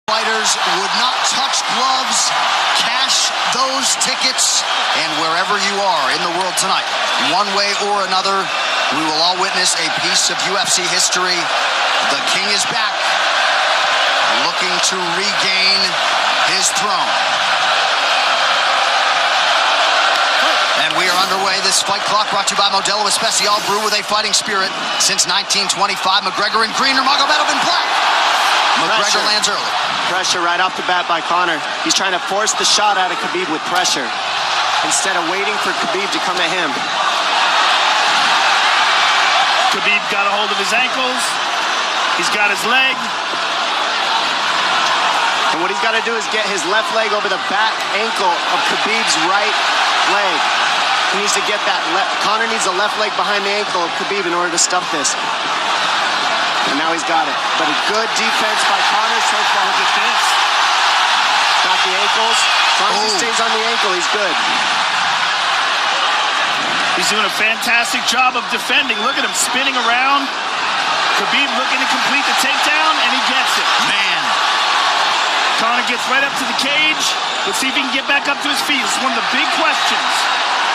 Fighters would not touch gloves, cash those tickets, and wherever you are in the world tonight, one way or another, we will all witness a piece of UFC history. The King is back, looking to regain his throne. And we are underway. This fight clock brought to you by Modelo Especial, brew with a fighting spirit since 1925. McGregor in green, Nurmagomedov in black. McGregor lands early. Pressure right off the bat by Conor. He's trying to force the shot out of Khabib with pressure instead of waiting for Khabib to come at him. Khabib got a hold of his ankles. He's got his leg. And what he's got to do is get his left leg over the back ankle of Khabib's right leg. He needs to get that Conor needs the left leg behind the ankle of Khabib in order to stuff this. And now he's got it. But a good defense by Conor so far. Defense. Got the ankles. As long as he stays on the ankle, he's good. He's doing a fantastic job of defending. Look at him spinning around. Khabib looking to complete the takedown, and he gets it. Man. Conor gets right up to the cage. Let's see if he can get back up to his feet. It's one of the big questions.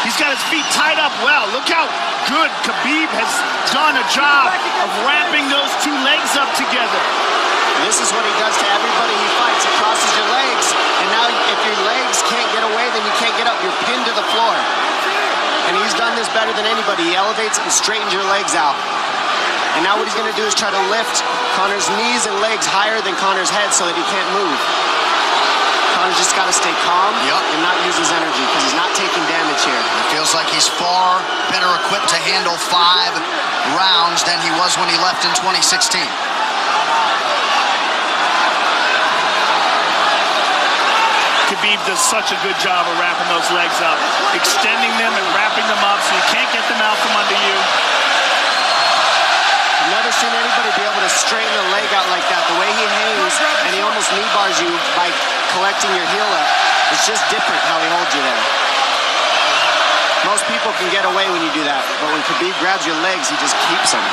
He's got his feet tied up well. Look how good Khabib has done a job of wrapping those two legs up together. This is what he does to everybody he fights. He crosses your legs, and now if your legs can't get away, then you can't get up. You're pinned to the floor. And he's done this better than anybody. He elevates and straightens your legs out. And now what he's going to do is try to lift Conor's knees and legs higher than Conor's head so that he can't move. Conor's just got to stay calm and not use his energy because he's not taking damage here. It feels like he's far better equipped to handle 5 rounds than he was when he left in 2016. Khabib does such a good job of wrapping those legs up, extending them and wrapping them up so you can't get them out from under you. I've never seen anybody be able to straighten a leg out like that. The way he hangs and he almost knee bars you by collecting your heel up. It's just different how he holds you there. Most people can get away when you do that, but when Khabib grabs your legs, he just keeps them.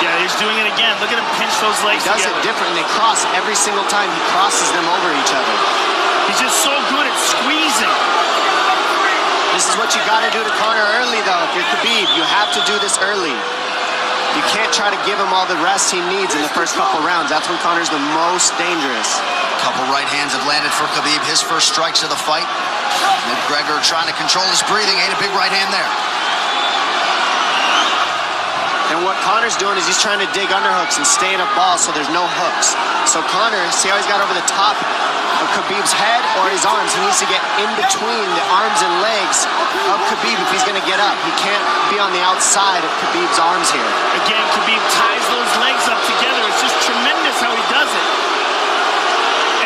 Yeah, he's doing it again. Look at him pinch those legs together. He does it different. They cross every single time. He crosses them over each other. He's just so good at squeezing. This is what you got to do to Conor early, though. If you're Khabib, you have to do this early. You can't try to give him all the rest he needs in the first couple rounds. That's when Conor's the most dangerous. Couple right hands have landed for Khabib. His first strikes of the fight. McGregor trying to control his breathing. Ate a big right hand there. And what Conor's doing is he's trying to dig underhooks and stay in a ball so there's no hooks. So Conor, see how he's got over the top of Khabib's head or his arms? He needs to get in between the arms and legs of Khabib if he's going to get up. He can't be on the outside of Khabib's arms here. Again, Khabib ties those legs up together. It's just tremendous how he does it.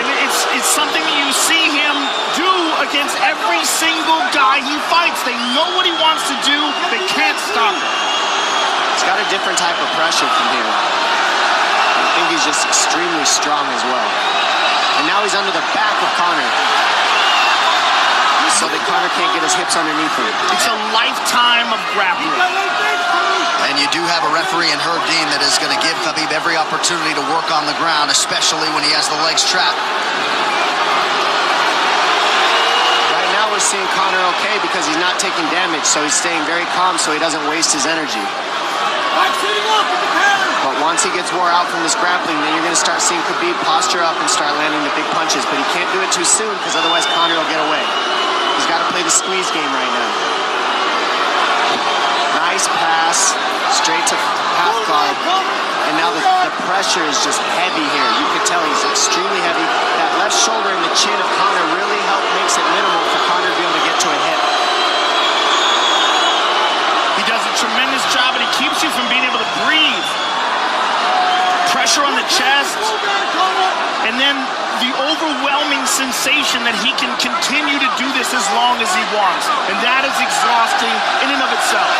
And it's something that you see him do against every single guy he fights. They know what he wants to do. They can't stop him. He's got a different type of pressure from here. I think he's just extremely strong as well. And now he's under the back of Conor. So that Conor can't get his hips underneath him. It's a lifetime of grappling. And you do have a referee in Herb Dean that is going to give Khabib every opportunity to work on the ground, especially when he has the legs trapped. Right now we're seeing Conor okay because he's not taking damage, so he's staying very calm so he doesn't waste his energy. But once he gets wore out from this grappling, then you're going to start seeing Khabib posture up and start landing the big punches. But he can't do it too soon because otherwise Conor will get away. He's got to play the squeeze game right now. Nice pass, straight to half guard. And now the pressure is just heavy here. You can tell he's extremely heavy. That left shoulder and the chin of Conor really makes it minimal for Conor to be able to get to a hip. He does a tremendous job, and he keeps you from being able to breathe. Pressure on the chest, and then the overwhelming sensation that he can continue to do this as long as he wants. And that is exhausting in and of itself.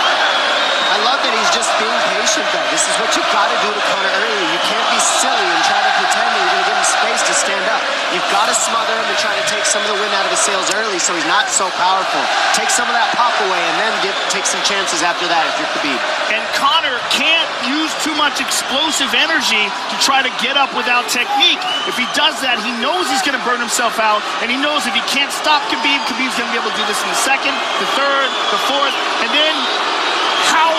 I love that he's just being patient, though. This is what you've got to do to Conor early. You can't be silly and try to pretend that you're going to give him space to stand up. You've got to smother him and try to take some of the wind out of his sails early so he's not so powerful. Take some of that pop away and then take some chances after that if you're Khabib. And Conor can't use too much explosive energy to try to get up without technique. If he does that, he knows he's going to burn himself out, and he knows if he can't stop Khabib, Khabib's going to be able to do this in the second, the third, the fourth, and then how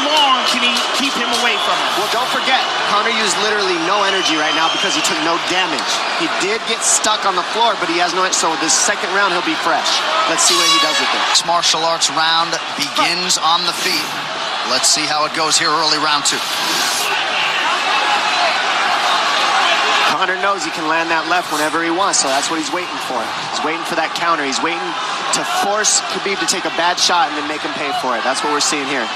long can he keep him away from him? Well, don't forget, Conor used literally no energy right now because he took no damage. He did get stuck on the floor, but he has no, so this second round he'll be fresh. Let's see what he does with it. This martial arts round begins on the feet. Let's see how it goes here early round 2. Conor knows he can land that left whenever he wants, so that's what he's waiting for. He's waiting for that counter. He's waiting to force Khabib to take a bad shot and then make him pay for it. That's what we're seeing here.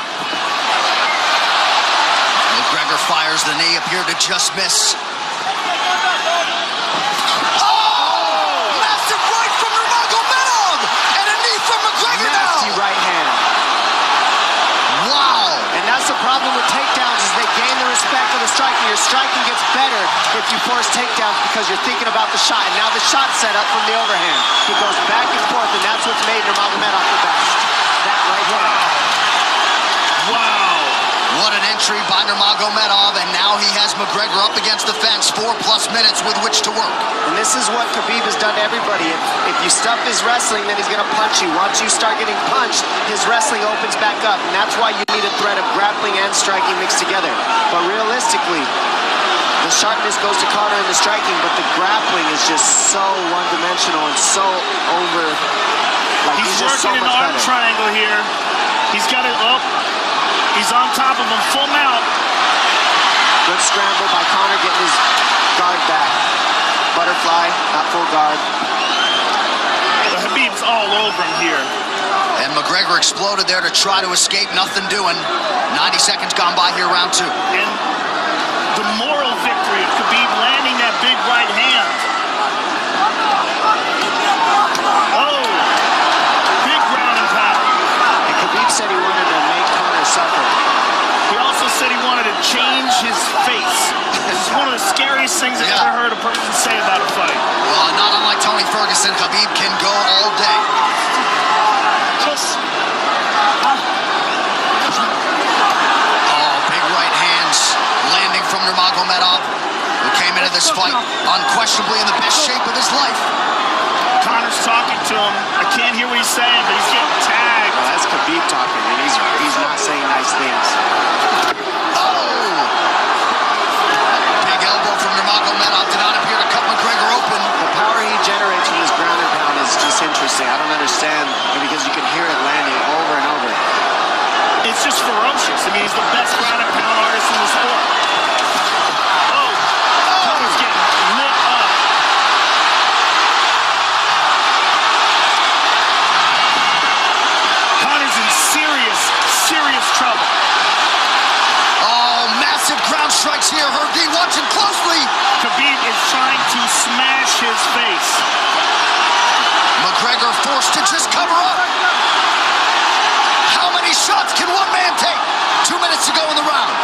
McGregor fires the knee, appeared to just miss. Massive right from Nurmagomedov! And a knee from McGregor now! Nasty right hand. Wow! And that's the problem with takedowns is they gain the respect of the striker. Your striking gets better if you force takedowns because you're thinking about the shot. And now the shot's set up from the overhand. He goes back and forth, and that's what's made Nurmagomedov the best. That right hand. Wow. What an entry by Nurmagomedov, and now he has McGregor up against the fence, 4+ minutes with which to work. And this is what Khabib has done to everybody. If you stuff his wrestling, then he's going to punch you. Once you start getting punched, his wrestling opens back up, and that's why you need a threat of grappling and striking mixed together. But realistically, the sharpness goes to Conor in the striking, but the grappling is just so one-dimensional and so over. Like He's just working so an much arm better. triangle here. He's got it up. He's on top of him, full mount. Good scramble by Conor, getting his guard back. Butterfly, not full guard. But Khabib's all over him here. And McGregor exploded there to try to escape, nothing doing. 90 seconds gone by here, round 2. And the moral victory of Khabib landing that big right hand. Oh, big ground and pound. And Khabib said he wanted to make Conor suffer. He also said he wanted to change his face. This is one of the scariest things I've ever heard a person say about a fight. Well, not unlike Tony Ferguson, Khabib can go all day. Oh, big right hands landing from Nurmagomedov, who came into this fight unquestionably in the best shape of his life. Conor's talking to him. I can't hear what he's saying, but he's getting tagged. Well, that's Khabib talking, and he's not saying nice things. Oh! Big elbow from Nurmagomedov did not appear to cut McGregor open. The power he generates from his ground and pound is just interesting. I don't understand, because you can hear it landing over and over. It's just ferocious. I mean, he's the best ground and pound artist in the sport. Oh, Conor's getting lit up. Conor's in serious trouble. Oh, massive ground strikes here. Herdy watching closely. Khabib is trying to smash his face. McGregor forced to just cover up. How many shots can one man take? 2 minutes to go in the round.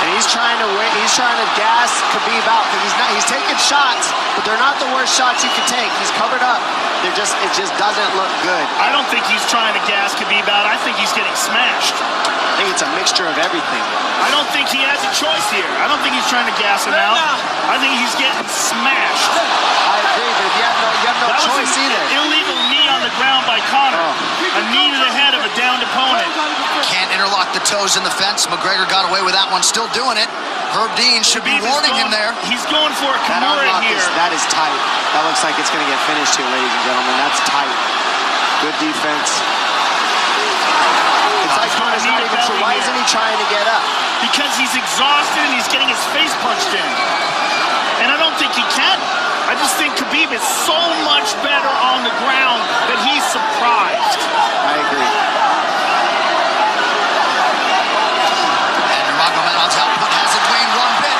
And he's trying to wait. He's trying to gas Khabib out because he's taking shots, but they're not the worst shots he could take. He's covered up. It just doesn't look good. I don't think he's trying to gas Khabib out. I think he's getting smashed. I think it's a mixture of everything. I don't think he has a choice here. I don't think he's trying to gas him out. I think he's getting smashed. I agree, but you have no That choice was an either. illegal knee on the ground by Conor. A knee to the head of a downed opponent. Can't interlock the toes in the fence. McGregor got away with that one, still doing it. Herb Dean should be warning him there. He's going for a That Kimura unlock here. that is tight. That looks like it's going to get finished here, ladies and gentlemen. That's tight. Good defense. It's like Conor's not even sure. Why isn't he trying to get up? Because he's exhausted and he's getting his face punched in. And I don't think he can. I just think Khabib is so much better on the ground that he's surprised. I agree. And Nurmagomedov's output hasn't waned one bit.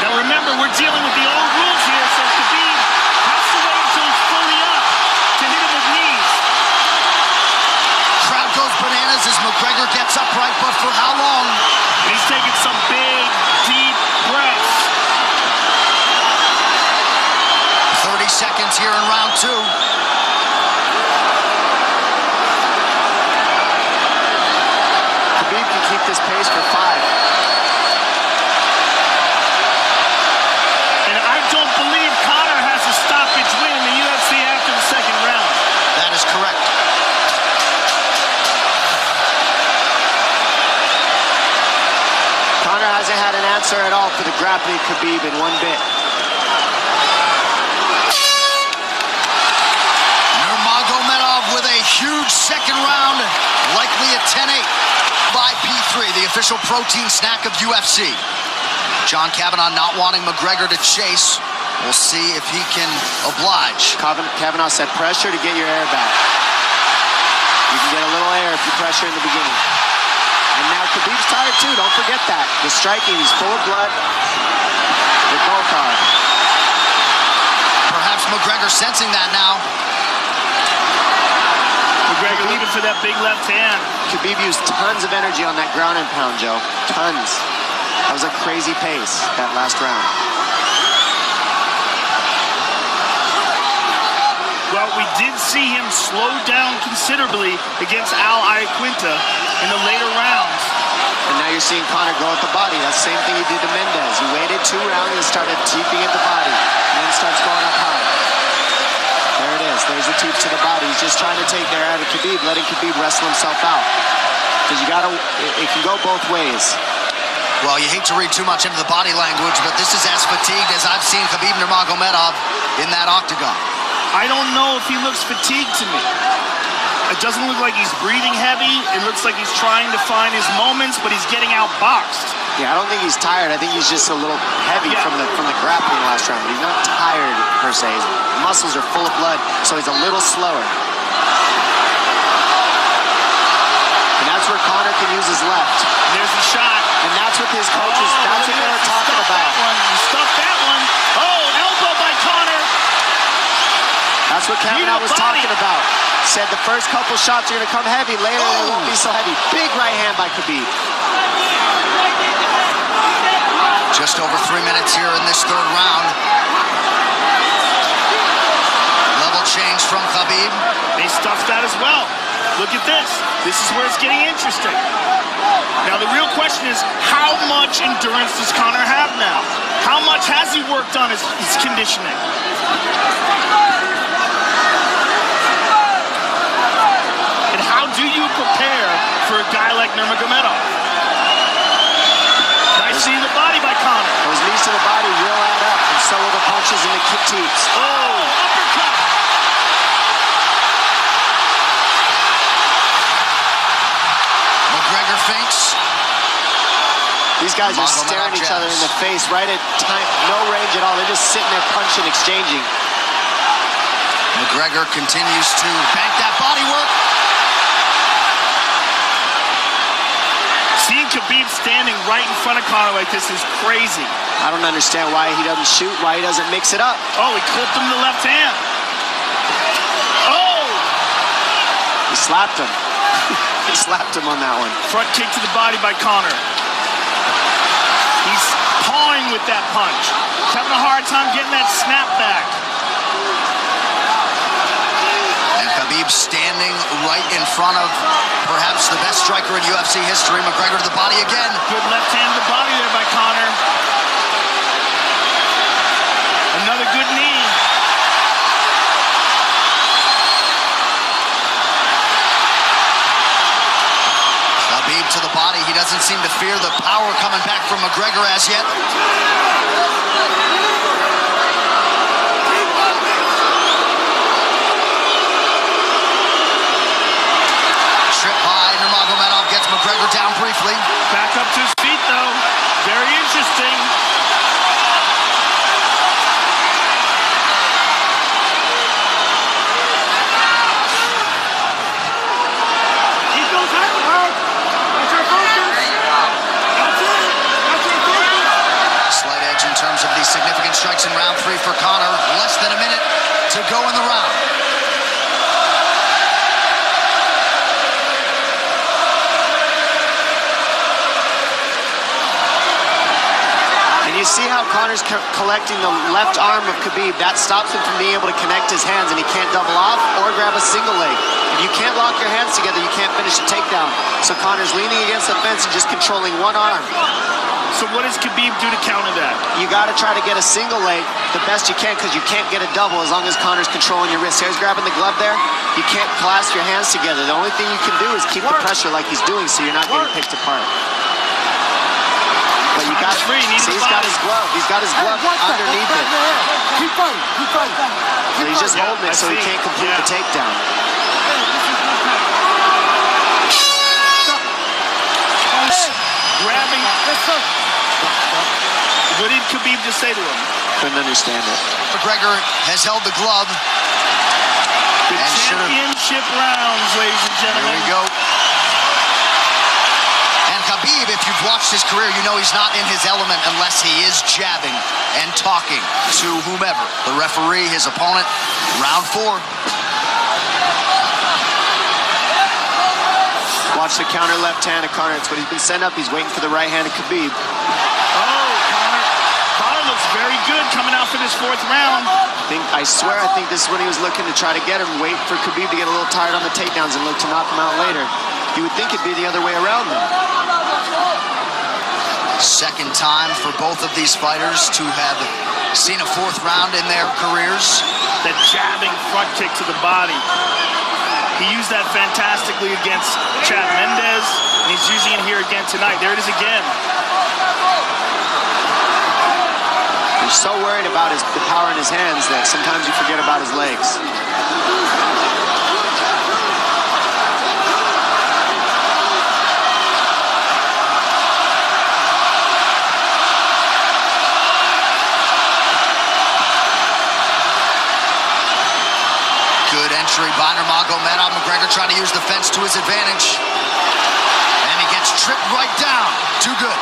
Now remember, we're dealing with the old rules here, so Khabib has to wait until he's fully up to hit him with knees. Crowd goes bananas as McGregor gets upright, but for how round 2. Khabib can keep this pace for 5. And I don't believe Conor has a stoppage win in the UFC after the second round. That is correct. Conor hasn't had an answer at all for the grappling Khabib in one bit. Nurmagomedov with a huge second round, likely a 10-8 by P3, the official protein snack of UFC. John Kavanagh not wanting McGregor to chase. We'll see if he can oblige. Kavanagh said pressure to get your air back. You can get a little air if you pressure in the beginning. And now Khabib's tired too, don't forget that. The striking, he's full of blood. They both are. Perhaps McGregor sensing that now. McGregor looking for that big left hand. Khabib used tons of energy on that ground and pound, Joe. Tons. That was a crazy pace, that last round. Well, we did see him slow down considerably against Al Iaquinta in the later rounds. And now you're seeing Conor go at the body. That's the same thing he did to Mendez. He waited 2 rounds and started teeping at the body. And then starts going up high. There it is. There's the teep to the body. He's just trying to take there out of Khabib, letting Khabib wrestle himself out. Because you gotta, it can go both ways. Well, you hate to read too much into the body language, but this is as fatigued as I've seen Khabib Nurmagomedov in that octagon. I don't know if he looks fatigued to me. It doesn't look like he's breathing heavy. It looks like he's trying to find his moments, but he's getting outboxed. Yeah, I don't think he's tired. I think he's just a little heavy from the grappling last round. But he's not tired per se. His muscles are full of blood, so he's a little slower. And that's where Conor can use his left. There's the shot. And that's what his coaches, that's what they were talking about. He stuffed that one. Oh, elbow by Conor. That's what Kavanagh was talking about. Said the first couple shots are going to come heavy. Later, they won't be so heavy. Big right hand by Khabib. Just over 3 minutes here in this third round. Level change from Khabib. They stuffed that as well. Look at this. This is where it's getting interesting. Now, the real question is, how much endurance does Conor have now? How much has he worked on his conditioning? And how do you prepare for a guy like Nurmagomedov? Nice seeing the body by Conor. Those knees to the body will add up, and so will the punches and the kick teeps. Oh, uppercut. McGregor feints. These guys are staring each other in the face right at time, no range at all. They're just sitting there punching, exchanging. McGregor continues to bank that body work. Seeing Khabib standing right in front of Conor like this is crazy. I don't understand why he doesn't shoot, why he doesn't mix it up. Oh, he clipped him to the left hand. Oh! He slapped him. He slapped him on that one. Front kick to the body by Conor. He's pawing with that punch. He's having a hard time getting that snap back. And Khabib standing right in front of perhaps the best striker in UFC history. McGregor to the body again. Good left hand to the body there by Conor. Another good knee. Khabib to the body. He doesn't seem to fear the power coming back from McGregor as yet. Trip by Nurmagomedov gets McGregor down briefly. Back up to his feet, though. Very interesting. Slight edge in terms of the significant strikes in round 3 for Conor. Less than a minute to go in the round. And you see how Conor's collecting the left arm of Khabib. That stops him from being able to connect his hands, and he can't double off or grab a single leg. If you can't lock your hands together, you can't finish a takedown. So Conor's leaning against the fence and just controlling one arm. So what does Khabib do to counter that? You got to try to get a single leg the best you can, because you can't get a double as long as Conor's controlling your wrist. Here's grabbing the glove there. You can't clasp your hands together. The only thing you can do is keep the pressure like he's doing, so you're not getting picked apart. But you got to see, he's got his glove. He's got his glove underneath it. Keep fighting, keep fighting. So he's just holding it so he can't complete the takedown. Grabbing. What did Khabib just say to him? Couldn't understand it. McGregor has held the glove. The championship rounds, ladies and gentlemen. There we go. And Khabib, if you've watched his career, you know he's not in his element unless he is jabbing and talking to whomever. The referee, his opponent, round 4. Watch the counter left hand of Conor. It's what he's been setting up. He's waiting for the right hand of Khabib. Conor looks very good coming out for this 4th round. I swear, I think this is when he was looking to try to get him, wait for Khabib to get a little tired on the takedowns and look to knock him out later. You would think it'd be the other way around, though. Second time for both of these fighters to have seen a 4th round in their careers. That jabbing front kick to the body. He used that fantastically against Chad Mendes, and he's using it here again tonight. There it is again. He's so worried about the power in his hands that sometimes you forget about his legs. Good entry by Nurmagomedov. McGregor trying to use the fence to his advantage. And he gets tripped right down. Too good.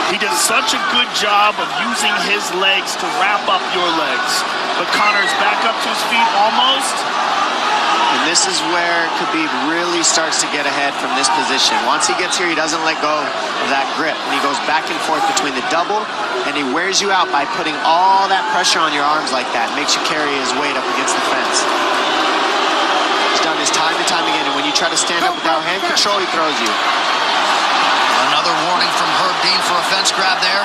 He does such a good job of using his legs to wrap up your legs. But Conor's back up to his feet almost. And this is where Khabib really starts to get ahead from this position. Once he gets here, he doesn't let go of that grip. And he goes back and forth between the double, and he wears you out by putting all that pressure on your arms like that. Makes you carry his weight up against the fence. He's done this time and time again, and when you try to stand up without hand control, he throws you. Another warning from Herb Dean for a fence grab there.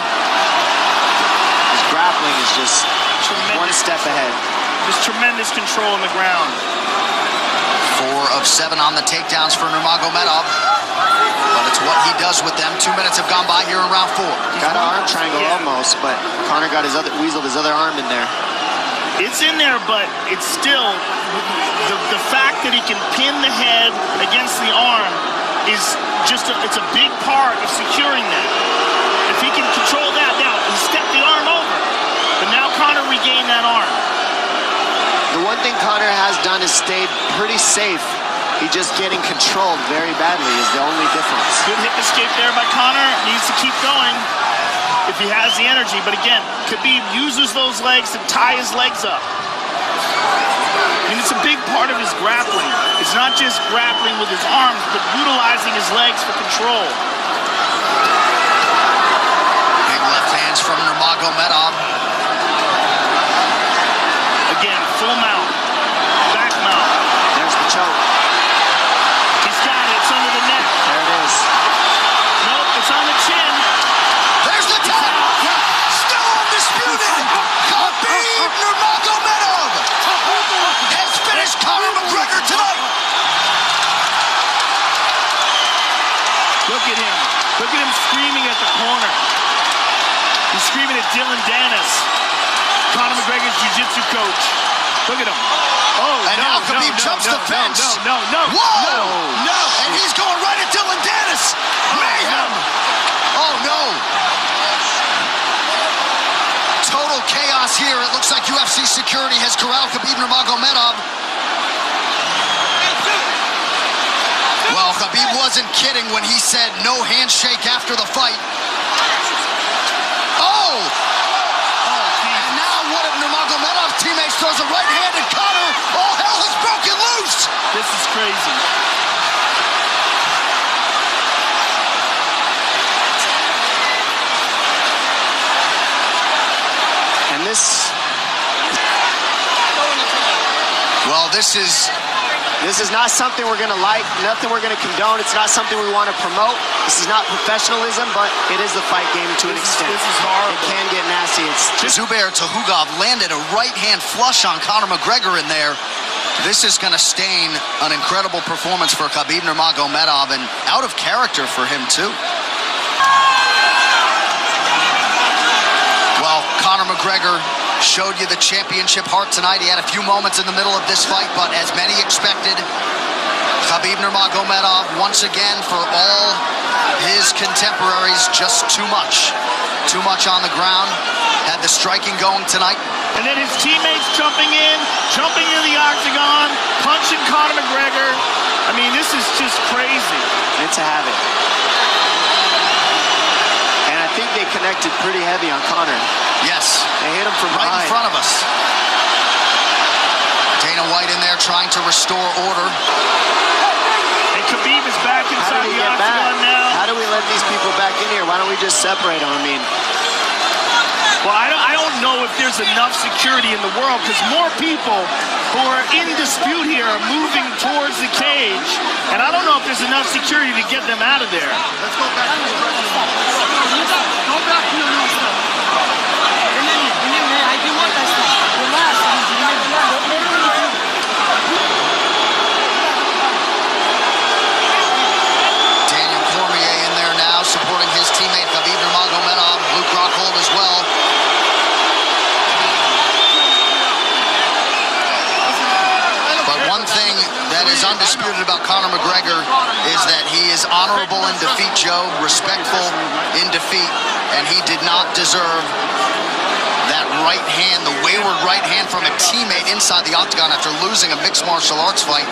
His grappling is just one step ahead. Just tremendous control on the ground. 4 of 7 on the takedowns for Nurmagomedov. But it's what he does with them. 2 minutes have gone by here in round 4. Got an arm triangle almost, but Conor got weaseled his other arm in there. It's in there, but it's still the fact that he can pin the head against the arm is just it's a big part of securing that. If he can control that, now he stepped the arm over, but now Conor regained that arm. The one thing Conor has done is stayed pretty safe. He's just getting controlled very badly is the only difference. Good hip escape there by Conor. Needs to keep going if he has the energy. But again, Khabib uses those legs to tie his legs up. I mean, it's a big part of his grappling. It's not just grappling with his arms, but utilizing his legs for control. Big left hands from Nurmagomedov. Again, full mount, back mount. There's the choke. He's got it. It's under the neck. There it is. Nope, it's on the chin. There's the tap. Still undisputed. Khabib Nurmagomedov has finished Conor McGregor tonight. Look at him. Look at him screaming at the corner. He's screaming at Dylan Dennis, Conor McGregor's jiu-jitsu coach. Look at him. Oh, and now Khabib jumps the fence. No. Whoa! No! And he's going right at Dylan Dennis. Mayhem! Oh, no. Total chaos here. It looks like UFC security has corralled Khabib Nurmagomedov. Well, Khabib wasn't kidding when he said no handshake after the fight. Oh! And now one of Nurmagomedov's teammates throws a right hand at Conor. All hell has broken loose! This is crazy. Well, this is not something we're going to like, nothing we're going to condone. It's not something we want to promote. This is not professionalism, but it is the fight game to an extent. This is horrible. It can get nasty. Zubair Tukhugov landed a right-hand flush on Conor McGregor in there. This is going to stain an incredible performance for Khabib Nurmagomedov, and out of character for him, too. Well, Conor McGregor showed you the championship heart tonight. He had a few moments in the middle of this fight, but as many expected, Khabib Nurmagomedov, once again, for all his contemporaries, just too much. Too much on the ground. Had the striking going tonight. And then his teammates jumping into the octagon, punching Conor McGregor. I mean, this is just crazy. It's a habit. And I think they connected pretty heavy on Conor. Yes. They hit him from right behind. in front of us. Dana White in there trying to restore order. And Khabib is back inside the octagon now. How do we let these people back in here? Why don't we just separate them? I mean, well, I don't know if there's enough security in the world, because more people who are in dispute here are moving towards the cage, and I don't know if there's enough security to get them out of there. Let's go back. Go back to your new stuff. I do want that stuff. Relax. Daniel Cormier in there now, supporting his teammate Khabib Nurmagomedov. Luke Rockhold as well. But one thing that is undisputed about Conor McGregor is that he is honorable in defeat, Joe, respectful in defeat, and he did not deserve that right hand, the wayward right hand from a teammate inside the octagon after losing a mixed martial arts fight.